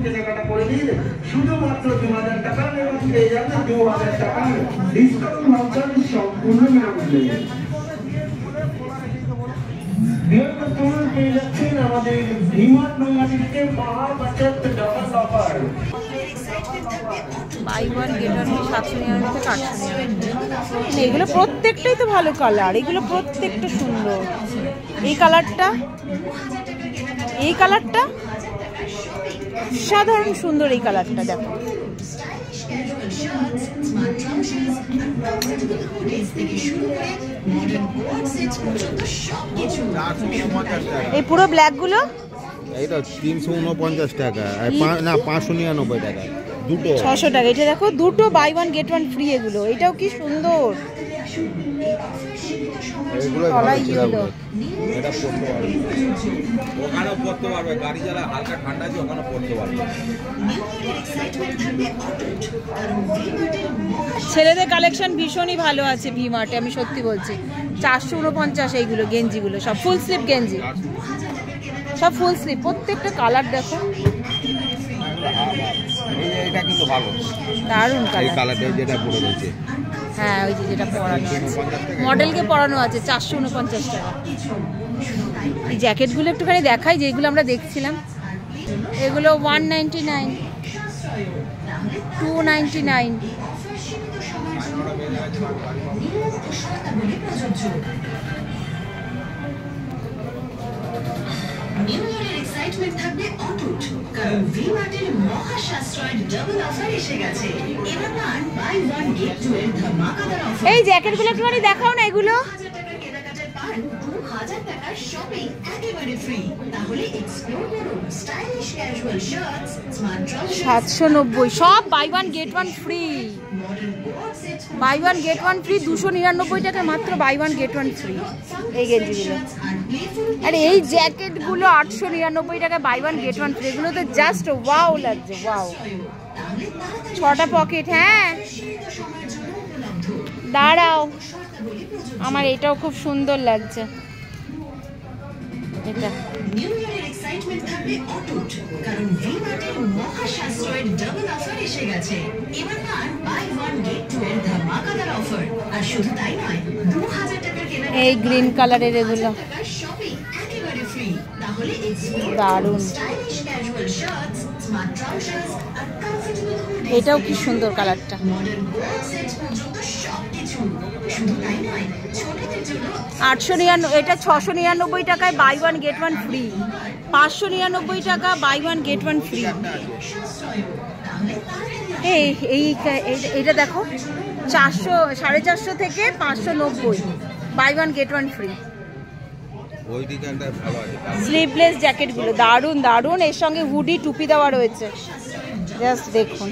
কেনাকাটা করে দিন শুধুমাত্র 2000 টাকা এবং পেয়ে যাবেন 2000 টাকা ডিসকাউন্ট ভাউচার সম্পূর্ণ বিনামূল্যে। তোমরা পেয়ে যাচ্ছেন আমাদের ভিমার্ট নৈহাটিতে মহাবাজার double offer. Buy one get one 799 থেকে 899। এগুলো প্রত্যেকটাই তো ভালো কালার, এগুলো প্রত্যেকটা সুন্দর। এই কালারটা সাধারণ সুন্দর, এই কালারটা দেখো। এই পুরো ব্ল্যাক গুলো এইটা 349 টাকা, না 599 টাকা, দুটো 600 টাকা। এটা দেখো দুটো buy one get one free, এগুলো এটাও কি সুন্দর। এগুলো ভালো, এটা পড়তে পারবে, ওখানেও পড়তে পারবে, গাড়ি যারা হালকা ঠান্ডা আছে ওখানেও পড়তে পারবে। ছেলেদের কালেকশন ভীষণই ভালো আছে ভি-মার্টে, আমি সত্যি বলছি। 449 এইগুলো গেঞ্জিগুলো সব ফুল স্লিভ গেঞ্জি, সব ফুল স্লিভ, প্রত্যেকটা কালার দেখো। এটা কিন্তু ভালো, দারুণ কালার, এই কালারটা যেটা পরে রয়েছে। হ্যাঁ ওই যে যেটা পরানো আছে, মডেলকে পরানো আছে 449 টাকা। এই জ্যাকেটগুলো একটুখানি দেখাই, যেগুলো আমরা দেখছিলাম। এগুলো 199, 299। নিউ ইয়ারের এক্সাইটমেন্ট থাকবে অটুট, কারণ ভি-মার্টের মহা সাশ্রয় ডাবল অফার এসে গেছে। এবার পান বাই ওয়ান গেট টু এর ধামাকাদার অফার। এই জ্যাকেটগুলো একটুখানি দেখাও না। এগুলো 1000 টাকার কেনাকাটায় পান 2000 টাকার শপিং একেবারে ফ্রি। তাহলে এক্সপ্লোর করুন stylish casual shirts, smart trouser 790, সব buy one get one free. Buy one get one free 299 টাকা মাত্র, buy one get one free এই গেঞ্জিগুলো। আর এই জ্যাকেটগুলো 899 টাকা, buy one get one free. এগুলো তো জাস্ট ওয়াও লাগছে, ওয়াও। 6টা পকেট। হ্যাঁ দাঁড়াও, আমার এটাও খুব সুন্দর লাগছে। এটা নিউ ইয়ারের এক্সাইটমেন্ট থাকবে অটুট, কারণ ভি-মার্টের মহা সাশ্রয়ের ডাবল অফার এসে গেছে। এবার পান বাই ওয়ান গেট টু এর ধামাকাদার অফার। আর শুধু তাই নয়, 2000 টাকার কেনাকাটায় এই গ্রিন কালারের এগুলো টাকার শপিং একেবারে ফ্রি। তাহলে এক্সপ্লোর দারুণ। Stylish casual shirts, smart trousers আর কমফোর্টেবল হুডিজ। এটাও কি সুন্দর কালারটা। মডার্ন গোল্ড সেট পর্যন্ত সবকিছু। শুধু তাই নয়, ছোটদের জন্য 899, এটা 699 টাকায় buy one get one free. 599 টাকা buy one get one free. এই এইটা দেখো 400, 450 থেকে 590, buy one get one free. ওই দিকে একটা ভালো আছে, স্লিভলেস জ্যাকেটগুলো দারুণ দারুণ, এর সঙ্গে হুডি টুপি দেওয়া রয়েছে। জাস্ট দেখুন,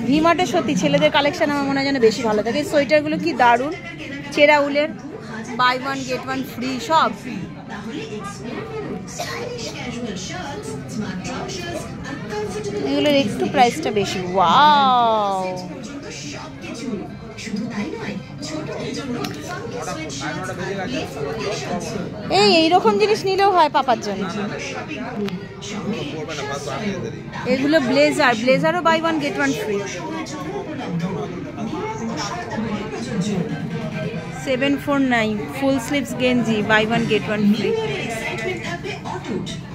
ভি-মার্টে সত্যি ছেলেদের কালেকশন আমার মনে হয় যেন বেশি ভালো থাকে। সোয়েটারগুলো কি দারুণ, চেরা উলের, buy one get one free সব। এগুলোর একটু প্রাইসটা বেশি। ওয়াও, এইরকম জিনিস নিলেও হয় পাপার জন্য। এগুলো ব্লেজার, ব্লেজারও buy one get one free. 749 full sleeves গেঞ্জি, buy one get one free.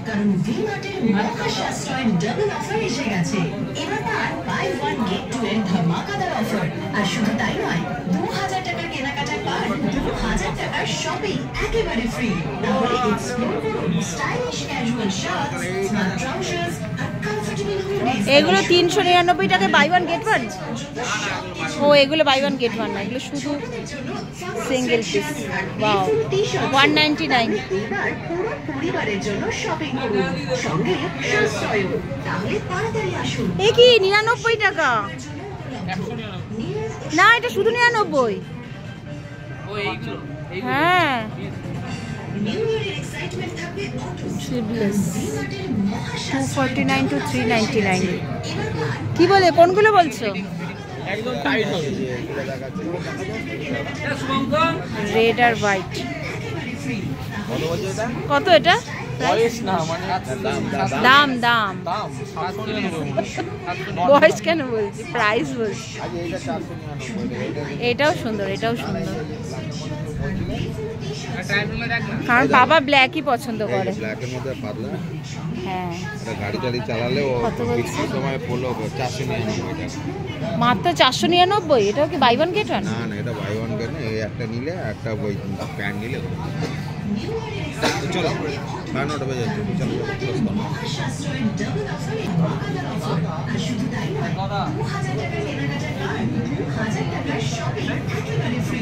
কারণ ভি-মার্টের মহা সাশ্রয় ডাবল অফার এসে গেছে। এবার পান বাই ওয়ান গেট টু এর ধামাকাদার অফার। আর শুধু তাই নয়, 2000 টাকার কেনাকাটায় পান 2000 টাকার শপিং একেবারে ফ্রি। তাহলে এক্সপ্লোর করুন stylish casual shirts, smart trousers আর কমফোর্টেবল হুডিজ। এগুলো 399 টাকায় বাই ওয়ান গেট ওয়ান। ও এগুলো বাই ওয়ান গেট ওয়ান না, এগুলো শুধু সিঙ্গেল পিস। ওয়াও, 199। এবার পুরো পরিবারের জন্য শপিং করুন, সঙ্গে সাশ্রয়ও। তাহলে তাড়াতাড়ি আসুন। এ কি 99 টাকা? না, এটা শুধু 99। হ্যাঁ, স্লিভলেস 249 to 399। কি বলে, কোনগুলো বলছো? রেড আর হোয়াইট। কত এটা? প্রাইস না মানে দাম দাম দাম 799 বয়স কেন বলছি, প্রাইস বলছি। আজ এইটা 499 এটাও সুন্দর, এটাও সুন্দর, টাইমগুলো দেখ না। কারণ বাবা ব্ল্যাকই পছন্দ করে। ব্ল্যাকের মধ্যে পাতলা, হ্যাঁ, এটা গাড়ি টাড়ি চালালে ও কত বলছে? বিক্রির সময় পড়লো 499 টাকা। মাত্র 499। এটাও কি বাই ওয়ান গেট ওয়ান? না না, এটা বাই ওয়ান কেন, এই একটা নিলে একটা ওই প্যান্ট নিলে হবে। তো চলো 9:30 বেজে যাচ্ছে, চলো close করো। সাশ্রয়ের ডাবল অফারে ধামাকাদার অফার। আর শুধু তাই নয়, 2000 টাকার কেনাকাটার কার্ড, 2000 টাকার শপিং একেবারে ফ্রি।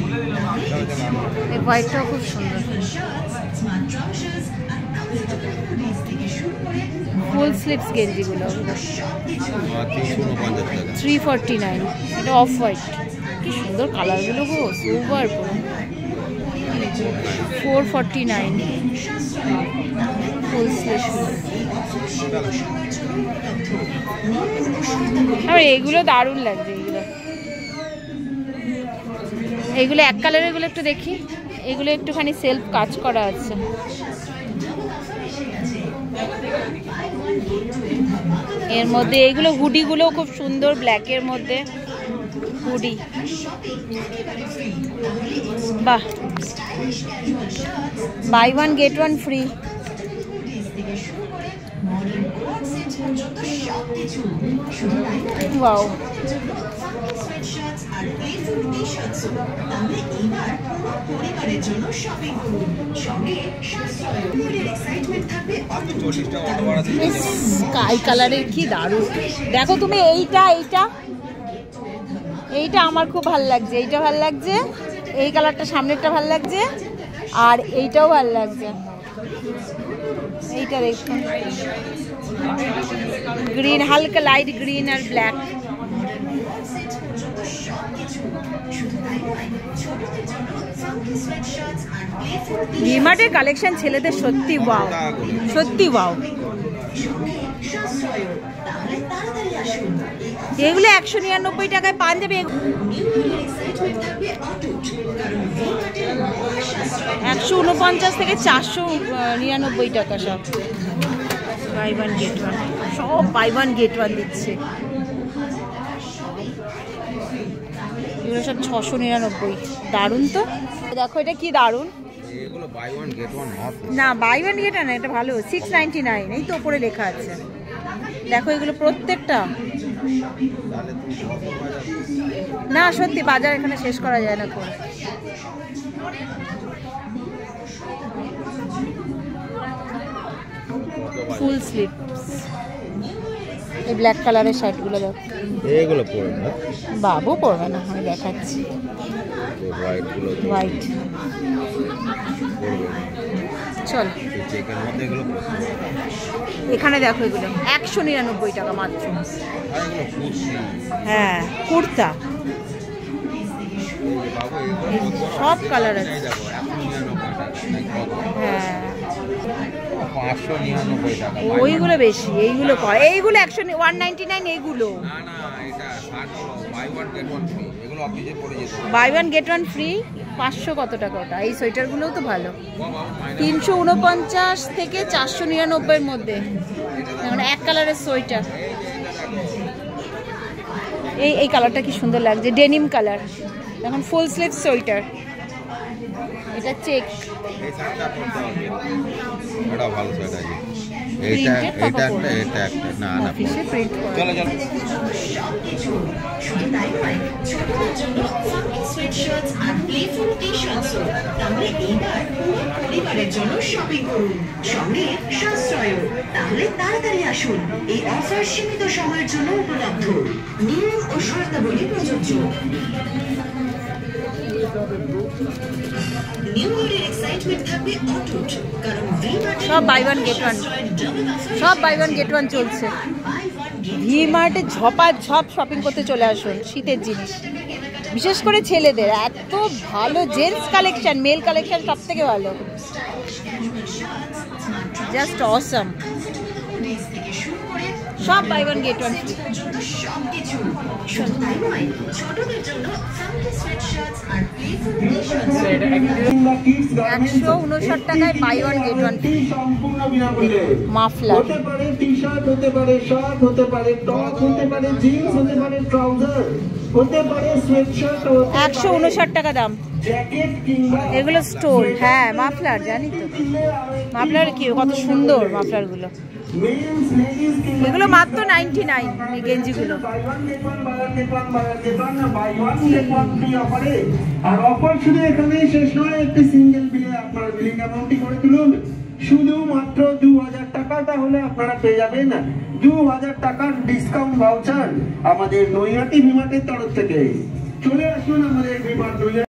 এই হোয়াইটটাও খুব সুন্দর। শার্টস, স্মার্ট ট্রাউজার্স আর কমফোর্টেবল হুডিজ থেকে শুরু করে ফুল স্লিভস গেঞ্জিগুলো সবকিছু 349 টাকা। 349। এটা অফ হোয়াইট, কি সুন্দর কালারগুলো গো, সুপার পুরো। 449 ফুল স্লিভস। আর এইগুলো দারুণ লাগছে, এইগুলো এক কালারের, এগুলো একটু দেখি। এগুলো একটুখানি সেলফ কাজ করা আছে। এর মধ্যে এইগুলো হুডিগুলো খুব সুন্দর, ব্ল্যাকের মধ্যে হুডি। বাহ, buy one get one free. Wow, পরিবারের জন্য শপিং করুন, সঙ্গে এক্সাইটমেন্ট থাকবে। 40 টাকা অটো ভাড়া দিতে হবে। স্কাই কালারের কি দারুণ। দেখো তুমি এইটা এইটা এইটা আমার খুব ভালো লাগছে, এইটা ভালো লাগছে, এই কালারটা সামনেরটা ভালো লাগছে, আর এইটাও ভালো লাগছে। এইটা দেখুন, গ্রিন, হালকা লাইট গ্রিন আর ব্ল্যাক। ভিমার্টের কালেকশন ছেলেদের সত্যি ওয়াও, সত্যি ওয়াও। এগুলো 199 টাকায় পান যাবে। 149 থেকে 499 টাকা সব। বাই ওয়ান গেট ওয়ান, সব বাই ওয়ান গেট ওয়ান দিচ্ছে। এগুলো সব 699। দারুণ তো, দেখো এটা কি দারুণ। এগুলো buy one get one not. না, বাই ওয়ান গেট ওয়ান, এটা ভালো। 699, এই তো উপরে লেখা আছে। দেখো এগুলো প্রত্যেকটা। তাহলে তুমি কত বাজার? না সত্যি বাজার এখানে শেষ করা যায় না করে। ফুল স্লিভস, এই ব্ল্যাক কালারের শার্টগুলো দেখো। এগুলো পরে না, বাবু পরবে না, আমি দেখাচ্ছি। হোয়াইট গুলো তো হোয়াইট, পরবে না। চল এই চেকের মধ্যে এগুলো পরবে। এখানে দেখো এগুলো 199 টাকা মাত্র। আর এগুলো কুর্তি। হ্যাঁ, কুর্তা, এই যে বাবু এগুলো সব কালার আছে। এই দেখো 199 টাকা, নাই কত? হ্যাঁ, 599 টাকা। ওইগুলো বেশি, এইগুলো কম। এইগুলো 199 এইগুলো। না না, এটা 60 buy one get one free. এগুলো অফিসে পড়ে যেতে হবে। Buy one get one free. 500 কত টাকা ওটা? এই সোয়েটারগুলোও তো ভালো। বাবা, মাইনাস 349 থেকে 499 এর মধ্যে, মানে এক কালারের সোয়েটার। এই কালারটা কি সুন্দর লাগছে, ডেনিম কালার। এখন ফুল স্লিভ সোয়েটার, এটা চেক। এই শার্টটা পরতে হবে। এটা ভালো শার্ট আছে। Printed এটা পাপা এটা পরবে। একটা, এটা একটা। না না, অফিসে প্রিন্ট করে। চলো চলো। শুধু তাই নয়, ছোটদের জন্য ফাঙ্কি সোয়েটশার্টস আর প্লেফুল টি-শার্টসও। তাহলে এইবার পুরো পরিবারের জন্য শপিং করুন, সঙ্গে সাশ্রয়ও। তাহলে তাড়াতাড়ি আসুন, এই অফার সীমিত সময়ের জন্য উপলব্ধ। নিয়ম ও শর্তাবলী প্রযোজ্য। নিউ ইয়ারের এক্সাইটমেন্ট থাকবে অটুট, কারণ ভি-মার্টের সব buy one get one। Double offer, সব বাই ওয়ান গেট ওয়ান চলছে। বাই ওয়ান গেট ভি মার্টে ঝপ শপিং করতে চলে আসুন, শীতের জিনিস, বিশেষ করে ছেলেদের। এত ভালো জেন্টস কালেকশন, মেল কালেকশন সব থেকে ভালো, জাস্ট অসাম। হুডিস থেকে শুরু করে সব buy one get one free. পর্যন্ত সবকিছু। শুধু তাই নয়, ছোটদের জন্য ফাঙ্কি সোয়েটশার্টস আর প্লেফুল টি-শার্টস। 159 টাকায় buy one get one free. সম্পূর্ণ বিনামূল্যে। মাফলার হতে পারে টি-শার্ট, হতে পারে শার্ট, হতে পারে টপ, হতে পারে জিন্স, হতে পারে ট্রাউজার, হতে পারে সোয়েটশার্ট, 159 টাকা দাম। জ্যাকেট কিংবা এগুলো স্টোল, হ্যাঁ মাফলার, জানি তো মাফলার কি কত সুন্দর মাফলারগুলো। মেন্স লেডিস কিংবা এগুলো মাত্র 99 এই গেঞ্জিগুলো। Buy one get one, buy one get one, buy one get one, buy one get one free অফারে। আর অফার শুধু এখানেই শেষ নয়, একটি সিঙ্গেল বিলে আপনার বিলিং অ্যামাউন্টটি করে তুলুন শুধুমাত্র 2000 টাকা। তাহলে আপনারা পেয়ে যাবেন 2000 টাকার ডিসকাউন্ট ভাউচার আমাদের নৈহাটি ভিমার্টের তরফ থেকে। চলে আসুন আমাদের ভিমার্ট